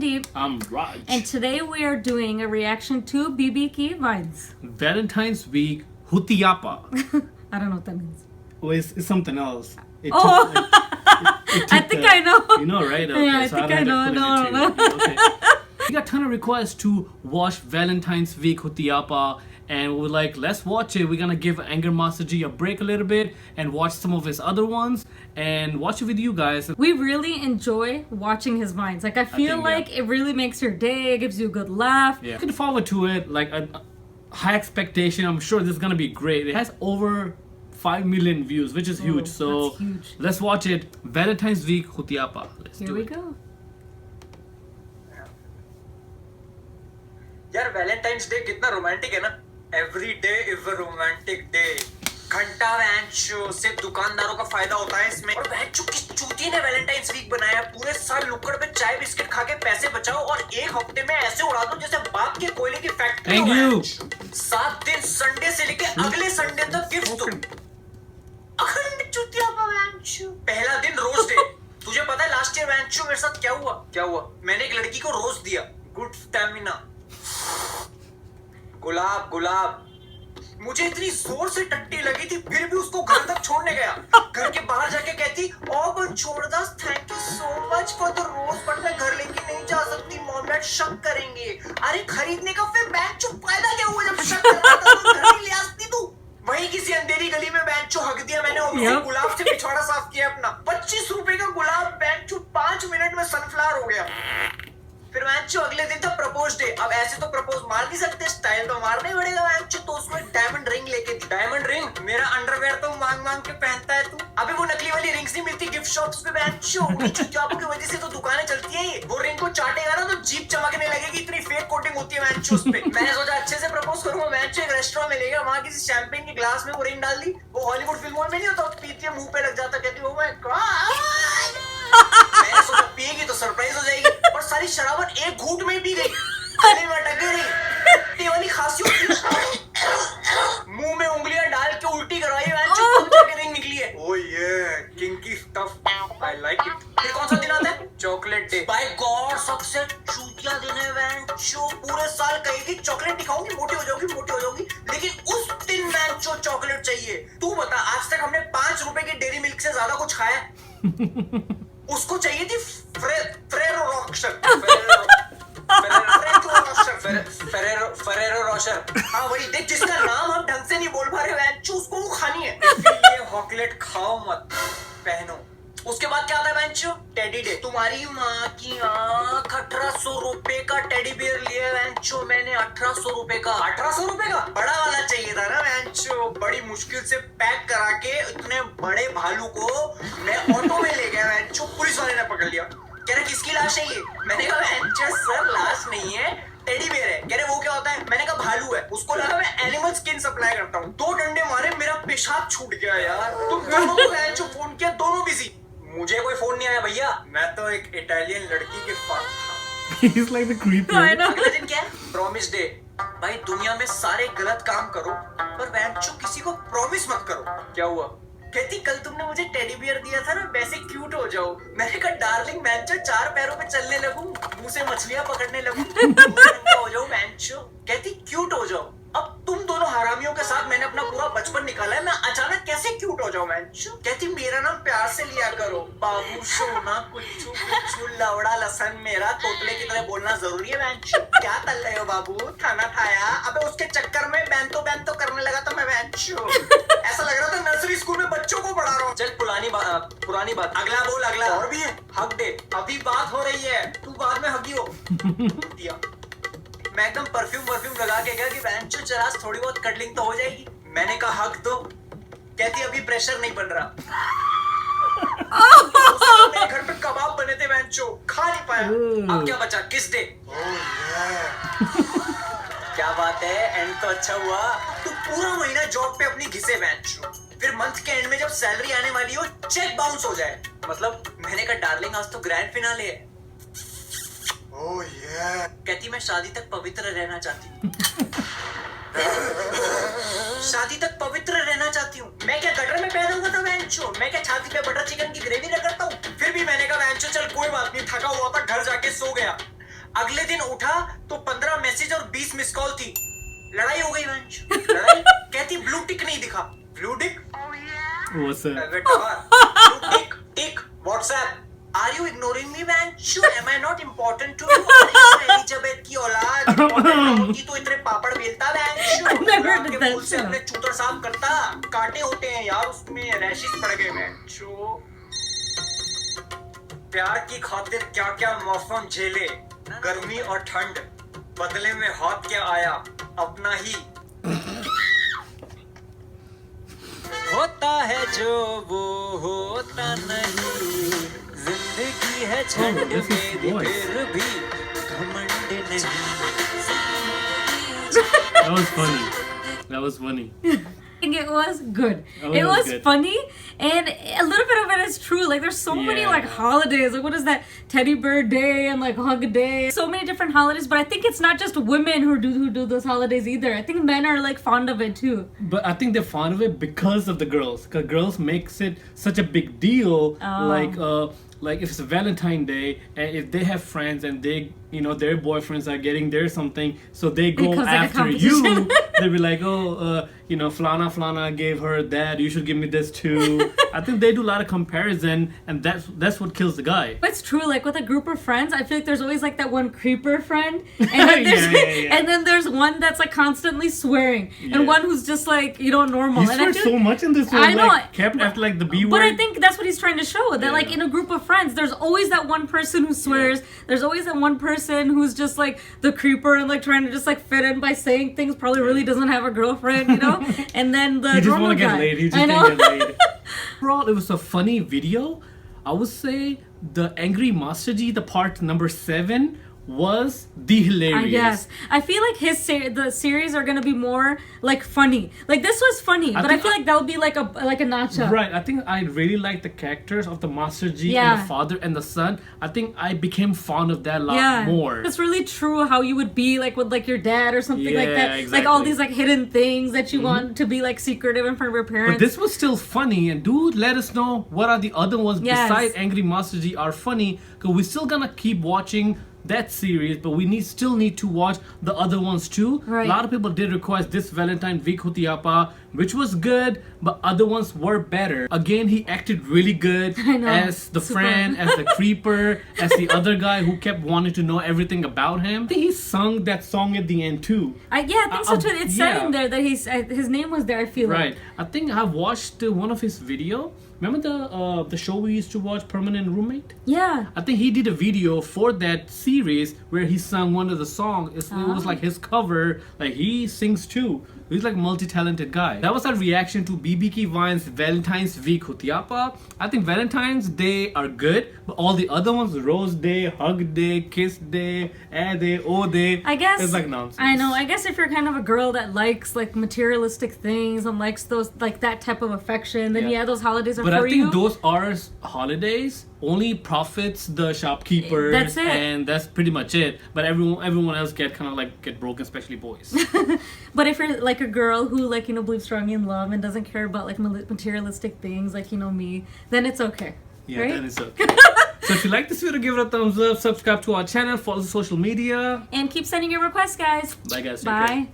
Mandeep. I'm Raj. And today we are doing a reaction to BB Ki Vines. Valentine's week, Hutiapa. I don't know what that means. Oh, it's something else. It Oh. it I think I know. You know, right? Okay, Yeah, I so think I'll I have to know. explain it No. to you. Okay. We got a ton of requests to watch Valentine's week, Hutiapa. And we were like, let's watch it. We're gonna give Anger Master G a break a little bit and watch some of his other ones and watch it with you guys. We really enjoy watching his vines. Like I feel think, like yeah. it really makes your day. It gives you a good laugh. Yeah. Looking forward to it. Like a high expectation. I'm sure this is gonna be great. It has over 5 million views, which is huge. So that's huge. let's watch it. Valentine's week, Hutiapa. Let's Here do we it. go. यार Valentine's day कितना romantic है ना. Every day is a romantic day. घंटा वैंचो से दुकानदारों का फायदा होता है इसमें. और वैंचो किस चूती ने वैलेंटाइंस वीक बनाया. पूरे साल लुक्कड़ पे चाय बिस्किट खा के पैसे बचाओ और एक हफ्ते में ऐसे उड़ा दो जैसे बाप के कोयले की फैक्ट्री. Thank you. 7 दिन संडे से लेके अगले संडे तक गिफ्ट दो. अखंड चूतिया वैंचो. पहला दिन रोज डे. तुझे पता है लास्ट ईयर वैंचो मेरे साथ क्या हुआ. मैंने एक लड़की को रोज दिया. Good stamina. गुलाब. मुझे इतनी जोर से टट्टी लगी थी फिर भी उसको घर तक छोड़ने गया. घर के बाहर जाके कहती ओ छोड़ दस. Thank you so much for the rose but मैं घर लेके नहीं जा सकती. मॉम डैड शक करेंगे. अरे खरीदने का फिर बैंक चुप फायदा क्या हुआ जब शक करता था तो घर ही ले आती तू. वहीं किसी अंधेरी गली में बैंक चो हक दिया मैंने और Yep. गुलाब से पिछवाड़ा साफ किया अपना. 25 रुपए का गुलाब बैंक चो 5 मिनट में सनफ्लावर हो गया. फिर मैंचो अगले दिन था प्रपोज डे. अब ऐसे तो प्रपोज मार नहीं सकते. स्टाइल तो मारना ही पड़ेगा मैंचो. तो उसको एक डायमंड रिंग लेके दी. Diamond ring. मेरा अंडरवेयर तो मांग के पहनता है तू. अबे वो नकली वाली रिंग्स नहीं मिलती गिफ्ट शॉप्स पे मैंचो. उन्हीं चुतियापों की वजह से तो दुकानें चलती है ये. वो रिंग को चाटेगा ना तो जीभ चमकने लगेगी. इतनी फेक कोटिंग होती है मैंचो उस पे. मैंने सोचा अच्छे से प्रपोज करूंगा. मैंचो एक रेस्टोरेंट में ले गया. वहां किसी शैंपेन के ग्लास में वो रिंग डाल दी. वो हॉलीवुड फिल्मों में नहीं होता पीती है मुंह पे लग जाता. कहती ओ माय गॉड. मैंने सोचा पिएगी तो सरप्राइज हो जाएगी. और सारी शराबत एक घूंट में पी गई. गले में अटक गई. टट्टी वाली खांसी होती. मुंह में उंगलियां डाल के उल्टी करवाई. रिंग निकली है. ओह ये kinky stuff. I like it. फिर कौन सा दिन आता है. Chocolate day. बाय गॉड सबसे चूतिया दिन है वैंचो. पूरे साल कहेगी चॉकलेट दिखाऊंगी मोटी हो जाऊंगी लेकिन उस दिन वैंचो चॉकलेट चाहिए. तू बता आज तक हमने 5 रुपए की डेयरी मिल्क से ज्यादा कुछ खाया. उसको चाहिए थी फेरेरो रोशर. हाँ वही देख जिसका नाम हम ढंग से नहीं बोल पा रहे हैं. उसको वो खानी है. ये चॉकलेट खाओ मत पहनो. उसके बाद क्या आता है बेंचो. Teddy day. तुम्हारी माँ की आँख. 1800 रुपए का टेडी बियर लिया बेंचो मैंने. 1800 रुपए का. 1800 रुपए का बड़ा वाला चाहिए था ना बेंचो. बड़ी मुश्किल से पैक करा के इतने बड़े भालू को मैं ऑटो में ले गया बेंचो. पुलिस वाले ने पकड़ लिया. कह रहे किसकी लाश है ये. मैंने कहा बेंचो सर लाश नहीं है टेडी बियर है. कह रहे वो क्या होता है. मैंने कहा भालू है. उसको लगा मैं एनिमल स्किन सप्लाई करता हूँ. 2 डंडे मारे मेरा पेशाब छूट गया यार. तुम दोनों को बेंचो फोन किया दोनों बिजी. मुझे कोई फोन नहीं आया भैया. मैं तो एक इटालियन लड़की के पास था. He's like the creeper. I know. अगले दिन क्या है. Promise day. भाई दुनिया में सारे गलत काम करो पर बेंचो किसी को प्रॉमिस मत करो. क्या हुआ. कहती कल तुमने मुझे टेडी बियर दिया था ना वैसे क्यूट हो जाओ. मैंने कहा डार्लिंग बेंचो 4 पैरों पे चलने लगूं मुंह से मछलियां पकड़ने लगूं हो जाओ बेंचो. कहती क्यूट हो जाओ. अब तुम दोनों हरामियों के साथ मैंने अपना पूरा बचपन निकाला है. मैं अचानक कैसे क्यूट हो जाऊं बेंचो. कहती मेरा नाम प्यार से लिया करो. बाबू सोना कुछ लवड़ा लसन मेरा. तोतले की तरह बोलना जरूरी है बेंचो. क्या तल रहे हो बाबू. खाना खाया. अबे उसके चक्कर में बैंतो करने लगा था मैं बेंचो. ऐसा लग रहा था नर्सरी स्कूल में बच्चों को पढ़ा रहा हूँ. चल पुरानी बात. अगला बोल. अगला और भी है. हक दे. अभी बात हो रही है तू बाद में हगी हो. दिया. मैं एकदम परफ्यूम लगा के गया कि बेंचो चरास थोड़ी बहुत कटलिंग तो हो जाएगी. मैंने कहा हक दो. कहती अभी प्रेशर नहीं बन रहा. मेरे घर पे कबाब बने थे बेंचो खा नहीं पाया. अब क्या बचा किस डे. क्या बात है. एंड तो अच्छा हुआ. तू पूरा महीना जॉब पे अपनी घिसे बेंचो. फिर मंथ के एंड में जब सैलरी आने वाली हो चेक बाउंस हो जाए. मतलब मैंने कहा डार्लिंग आज तो ग्रैंड फिनाले है. Oh yeah. कहती मैं शादी तक पवित्र रहना चाहती हूँ. शादी तक पवित्र रहना चाहती हूँ. मैं क्या गटर में पैदा हुआ था बेंचो. मैं क्या छाती पे बटर चिकन की ग्रेवी रगड़ता हूँ. फिर भी मैंने कहा बेंचो चल कोई बात नहीं. थका हुआ था घर जाके सो गया. अगले दिन उठा तो 15 मैसेज और 20 मिस कॉल थी। लड़ाई हो गई वंश, लड़ाई। कहती ब्लू टिक नहीं दिखा। Blue tick? What's that? Blue tick tick WhatsApp. Are you ignoring me, man? Sure, am I not important to you? Elizabeth की औलाद important होती तो इतने पापड़ बेलता man? Sure, गुलाब के फूल से अपने चूतर साफ करता। कांटे होते हैं यार उसमें, रैशेस पड़ गए man. Sure. प्यार की खातिर क्या क्या मौसम झेले, गर्मी और ठंड, बदले में हाथ क्या आया, अपना ही होता है जो वो होता नहीं, जिंदगी है झंड this is मेरी voice. फिर भी घमंड नहीं। That was funny. That was funny. I think it was good. Oh, It it was was good. funny, and a little bit of it is true. Like there's so many Yeah. like holidays. Like what is that? Teddy Bear Day and like Hug Day. So many different holidays. But I think it's not just women who do those holidays either. I think men are like fond of it too. But I think they're fond of it because of the girls. Because girls makes it such a big deal. Oh. Like if it's a Valentine Day and if they have friends and they, you know, their boyfriends are getting their something, so they go Because like a after you. competition. They'll be like, oh, you know, Flana gave her that. You should give me this too. I think they do a lot of comparison, and that's what kills the guy. But it's true, like with a group of friends, I feel like there's always like that one creeper friend, and then there's, Yeah. and then there's one that's like constantly swearing, Yeah. and one who's just like normal. He and I swears feel so much in this one. I know, Like, kept after like the B word. But I think that's what he's trying to show, that like Yeah. in a group of friends, there's always that one person who swears. There's always that one person who's just like the creeper and like trying to just like fit in by saying things. Probably really doesn't have a girlfriend, you know. And then the He just normal want to get guy. laid. He just I know. can't get laid. Overall, it was a funny video. I would say the Angry Master G, the part number 7, was the hilarious. I guess. I feel like the series are gonna be more like funny. Like this was funny, but I think feel like that would be like a notcha. Right, I think I really like the characters of the Master G and Yeah. the father and the son. I think I became fond of that a lot Yeah, more. it's really true how you would be like with like your dad or something like Yeah, that. Like all exactly. these like hidden things that you want to be like secretive in front of your parents. But this was still funny, and do let us know what are the other ones Yes. besides Angry Master G are funny, because we're still gonna keep watching that series, but we still need to watch the other ones too. Right. A lot of people did request this Valentine Veek Hutiapa, which was good, but other ones were better. Again, he acted really good I know. as the Super. friend, as the creeper, as the other guy who kept wanting to know everything about him. I think he sung that song at the end too. I think so too. It said yeah. in there that his name was there. I feel Right. like. I think I watched one of his video. Remember the show we used to watch, Permanent Roommate? Yeah. I think he did a video for that series where he sung one of the songs. It was like his cover. Like he sings too. He's like a multi-talented guy. That was our reaction to BB Ki Vine's Valentine's Week Hutiapa. I think Valentine's Day are good, but all the other ones, Rose Day, Hug Day, Kiss Day, Day, O Day, I guess it's like nonsense. I know. I guess if you're kind of a girl that likes like materialistic things and likes those like that type of affection, then Yeah. yeah, those holidays are But for I think you. those are holidays only profits the shopkeepers, That's it. and that's pretty much it. But everyone else get broken, especially boys. But if you're like a girl who like believes strongly in love and doesn't care about like materialistic things, like me, then it's okay. Yeah, right? that is okay. So if you like this video, give it a thumbs up, subscribe to our channel, follow the social media. And keep sending your requests, guys. Bye guys. Take care. Bye.